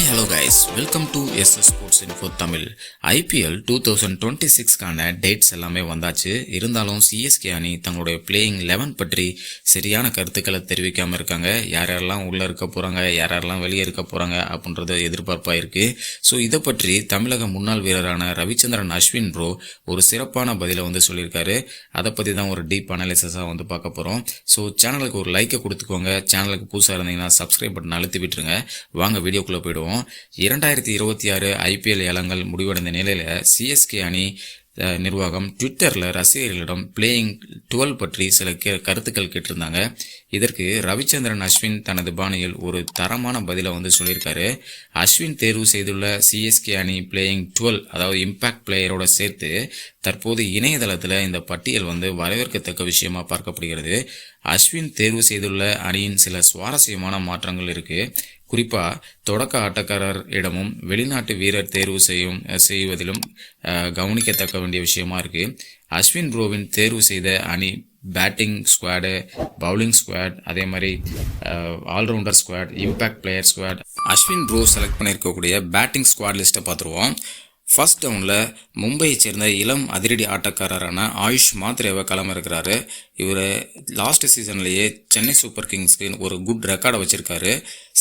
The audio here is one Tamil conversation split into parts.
hello guys, welcome to SS Sports Info Tamil. IPL 2026 கான டேட்ஸ் எல்லாமே வந்தாச்சு. இருந்தாலும் சிஎஸ்கே அணி தங்களுடைய பிளேயிங் 11 பற்றி சரியான கருத்துக்களை தெரிவிக்காம இருக்காங்க. யாரெல்லாம் உள்ள இருக்க போறாங்க, யாரெல்லாம் வெளியே இருக்க போறாங்க அப்படின்றது எதிர்பார்ப்பா இருக்கு. ஸோ இதை பற்றி தமிழக முன்னாள் வீரரான ரவிச்சந்திரன் அஸ்வின் ப்ரோ ஒரு சிறப்பான பதிலை சொல்லியிருக்காரு. அதை பற்றி தான் ஒரு டீப் அனாலிசிஸாக பார்க்க போகிறோம். ஸோ சேனலுக்கு ஒரு லைக்கை கொடுத்துக்கோங்க. சேனலுக்கு புதுசாக இருந்தீங்கன்னா சப்ஸ்கிரைப் பட்டன் அழுத்தி விட்டுருங்க. வாங்க வீடியோக்குள்ளே போயிடுவோம். 2026 ஐபிஎல் ஏலங்கள் முடிவடைந்த நிலையில சிஎஸ்கே அணி நிர்வாகம் ட்விட்டரில் ரசிகர்களிடம் பிளேயிங் 12 பற்றி சில கருத்துக்கள் கேட்டிருந்தாங்க. இதற்கு ரவிச்சந்திரன் அஸ்வின் தனது பாணியில் ஒரு தரமான பதிலை சொல்லியிருக்காரு. அஸ்வின் தேர்வு செய்துள்ள சிஎஸ்கே அணி பிளேயிங் 12 அதாவது இம்பாக்ட் பிளேயரோட சேர்த்து தற்போது இணையதளத்தில் இந்த பட்டியல் வரவேற்கத்தக்க விஷயமா பார்க்கப்படுகிறது. அஸ்வின் தேர்வு செய்துள்ள அணியின் சில சுவாரஸ்யமான மாற்றங்கள் இருக்கு. குறிப்பா தொடக்க ஆட்டக்காரர் இடமும் வெளிநாட்டு வீரர் தேர்வு செய்வதிலும் கவனிக்கத்தக்க வேண்டிய விஷயமா இருக்கு. அஸ்வின் ப்ரோவின் தேர்வு செய்த அணி பேட்டிங் ஸ்குவாடு, பவுலிங் ஸ்குவாட், அதே மாதிரி allrounder squad, impact player squad. Ashwin bro select பண்ணியிருக்கக்கூடிய பேட்டிங் ஸ்குவாட் லிஸ்ட்டை பார்த்துருவோம். ஃபர்ஸ்ட் டவுனில் மும்பையை சேர்ந்த இளம் அதிரடி ஆட்டக்காரரான ஆயுஷ் மாத்ரேவை களமிறக்கிறாரு. இவர் லாஸ்ட் சீசன்லேயே சென்னை சூப்பர் கிங்ஸ்க்கு ஒரு குட் ரெக்கார்டை வச்சிருக்காரு.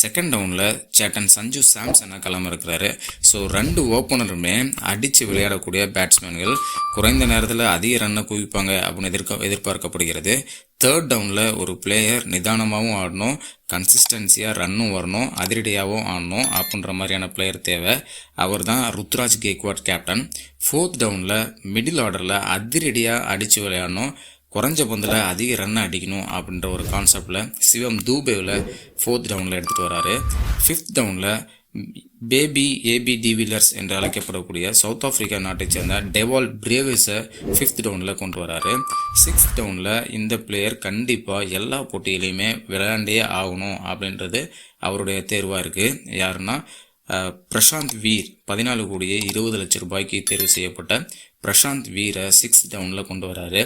செகண்ட் டவுனில் சேட்டன் சஞ்சு சாம்சனை களமிறக்கிறாரு. ஸோ 2 ஓப்பனருமே அடித்து விளையாடக்கூடிய பேட்ஸ்மேன்கள், குறைந்த நேரத்தில் அதிக ரன்னை குவிப்பாங்க அப்படின்னு எதிர்பார்க்கப்படுகிறது. தேர்ட் டவுனில் ஒரு பிளேயர் நிதானமாகவும் ஆடணும், கன்சிஸ்டன்சியாக ரன்னும் வரணும், அதிரடியாகவும் ஆடணும் அப்படின்ற மாதிரியான பிளேயர் தேவை. அவர் தான் ருத்ராஜ் கேக்வாட் கேப்டன். ஃபோர்த் டவுனில் மிடில் ஆர்டரில் அதிரடியாக அடித்து விளையாடணும், குறைஞ்ச பந்தில் அதிக ரன் அடிக்கணும் அப்படின்ற ஒரு கான்செப்டில் சிவம் தூபேவில் ஃபோர்த் டவுனில் எடுத்துகிட்டு வராரு. ஃபிஃப்த் டவுனில் ஏபி டிவிலியர்ஸ் என்று அழைக்கப்படக்கூடிய சவுத் ஆப்பிரிக்கா நாட்டை சேர்ந்த டெவால் பிரேவிஸை ஃபிஃப்த் டவுனில் கொண்டு வராரு. சிக்ஸ்த் டவுனில் இந்த பிளேயர் கண்டிப்பாக எல்லா போட்டியிலையுமே விளையாண்டே ஆகணும் அப்படின்றது அவருடைய தேர்வாக இருக்குது. யாருன்னா பிரசாந்த் வீர், 14 கோடியே 20 லட்சம் ரூபாய்க்கு தேர்வு செய்யப்பட்ட பிரசாந்த் வீரை 6th டவுனில் கொண்டு வராரு.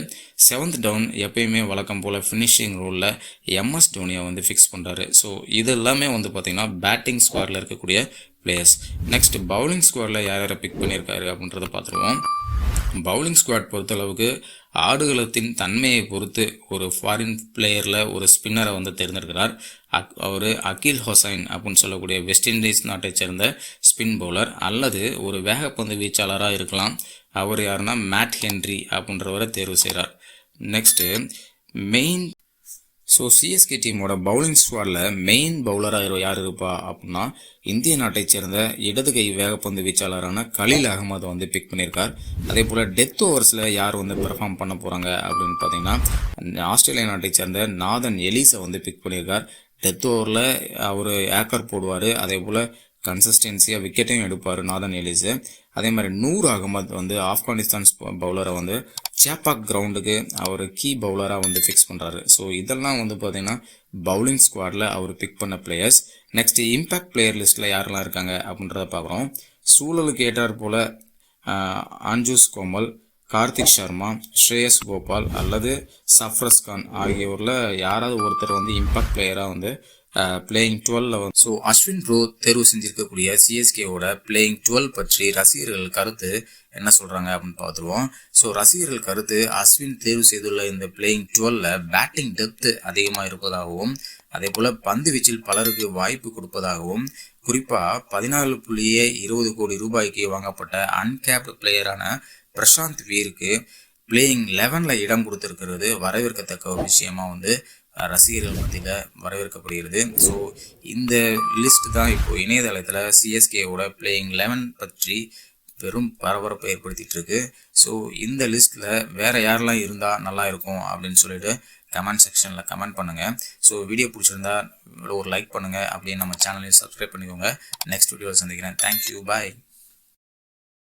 7th டவுன் எப்பயுமே வழக்கம் போல் ஃபினிஷிங் ரோலில் எம்எஸ் டோனியை ஃபிக்ஸ் பண்ணுறாரு. ஸோ இது எல்லாமே பார்த்தீங்கன்னா பேட்டிங் ஸ்குவாடில் இருக்கக்கூடிய பிளேயர்ஸ். நெக்ஸ்ட் பவுலிங் ஸ்குவாடில் யாரை பிக் பண்ணியிருக்காரு அப்படின்றத பார்த்துருவோம். பவுலிங் ஸ்குவாட் பொறுத்தளவுக்கு ஆடுகளத்தின் தன்மையை பொறுத்து ஒரு ஃபாரின் பிளேயரில் ஒரு ஸ்பின்னரை தேர்ந்தெடுக்கிறார். அவர் அகில் ஹொசைன் அப்படின்னு சொல்லக்கூடிய வெஸ்ட் இண்டீஸ் நாட்டை சேர்ந்த ஸ்பின் பவுலர், அல்லது ஒரு வேகப்பந்து வீச்சாளராக இருக்கலாம். அவர் யாருன்னா மேட் ஹென்ரி அப்படின்றவரை தேர்வு செய்கிறார். நெக்ஸ்ட்டு மெயின் சிஎஸ்கே டீமோட பவுலிங் ஸ்குவாடில் மெயின் பவுலராக யார் இருப்பா அப்படின்னா இந்திய நாட்டை சேர்ந்த இடது கை வேகப்பந்து வீச்சாளரான கலீல் அகமது பிக் பண்ணியிருக்கார். அதே போல் டெத் ஓவர்ஸில் யார் பெர்ஃபார்ம் பண்ண போகிறாங்க அப்படின்னு பார்த்தீங்கன்னா ஆஸ்திரேலியா நாட்டை சேர்ந்த நாதன் எலிஸை பிக் பண்ணியிருக்கார். டெத் ஓவரில் அவர் ஏக்கர் போடுவார். அதே போல் கன்சிஸ்டன்சியாக விக்கெட்டையும் எடுப்பார் நாதன் எலிஸு. அதே மாதிரி நூர் அகமது ஆப்கானிஸ்தான் பவுலரை சேப்பாக் கிரவுண்டுக்கு அவர் கீ பவுலராக ஃபிக்ஸ் பண்ணுறாரு. ஸோ இதெல்லாம் பார்த்தீங்கன்னா பவுலிங் ஸ்குவாடில் அவர் பிக் பண்ண பிளேயர்ஸ். நெக்ஸ்ட் இம்பாக்ட் பிளேயர் லிஸ்ட்டில் யாரெல்லாம் இருக்காங்க அப்படின்றத பார்க்குறோம். சூழலுக்கு ஏற்றார் போல் அன்ஜூஸ் கோமல், கார்த்திக் சர்மா, ஸ்ரேயஸ் கோபால் அல்லது சஃப்ரஸ் கான் ஆகியோரில் யாராவது ஒருத்தர் இம்பாக்ட் பிளேயராக பிளேயிங் 12 ஸோ அஸ்வின் ப்ரோ தேர்வு செஞ்சிருக்கக்கூடிய சிஎஸ்கேவோட பிளேயிங் 12 பற்றி ரசிகர்கள் கருத்து என்ன சொல்றாங்க அப்படின்னு பார்த்துருவோம். ஸோ ரசிகர்கள் கருத்து அஸ்வின் தேர்வு செய்துள்ள இந்த பிளேயிங் 12 பேட்டிங் டெப்த் அதிகமாக இருப்பதாகவும், அதே போல பந்து வீச்சில் பலருக்கு வாய்ப்பு கொடுப்பதாகவும், குறிப்பா 14.20 கோடி ரூபாய்க்கு வாங்கப்பட்ட அன்கேப்டு பிளேயரான பிரசாந்த் வீருக்கு பிளேயிங் 11ல் இடம் கொடுத்திருக்கிறது வரவேற்கத்தக்க ஒரு விஷயமா ரசிகர்கள் மத்தியில் வரவேற்கப்படுகிறது. ஸோ இந்த லிஸ்ட் தான் இப்போ இணையதளத்தில் சிஎஸ்கேவோட பிளேயிங் 11 பற்றி பெரும் பரபரப்பை ஏற்படுத்திட்டு இருக்கு. ஸோ இந்த லிஸ்ட்டில் வேற யாரெல்லாம் இருந்தால் நல்லா இருக்கும் அப்படின்னு சொல்லிட்டு கமெண்ட் செக்ஷனில் கமெண்ட் பண்ணுங்கள். ஸோ வீடியோ பிடிச்சிருந்தா ஒரு லைக் பண்ணுங்கள். அப்படியே நம்ம சேனலையும் சப்ஸ்கிரைப் பண்ணிக்கோங்க. நெக்ஸ்ட் வீடியோவில் சந்திக்கிறேன். தேங்க்யூ, பாய்.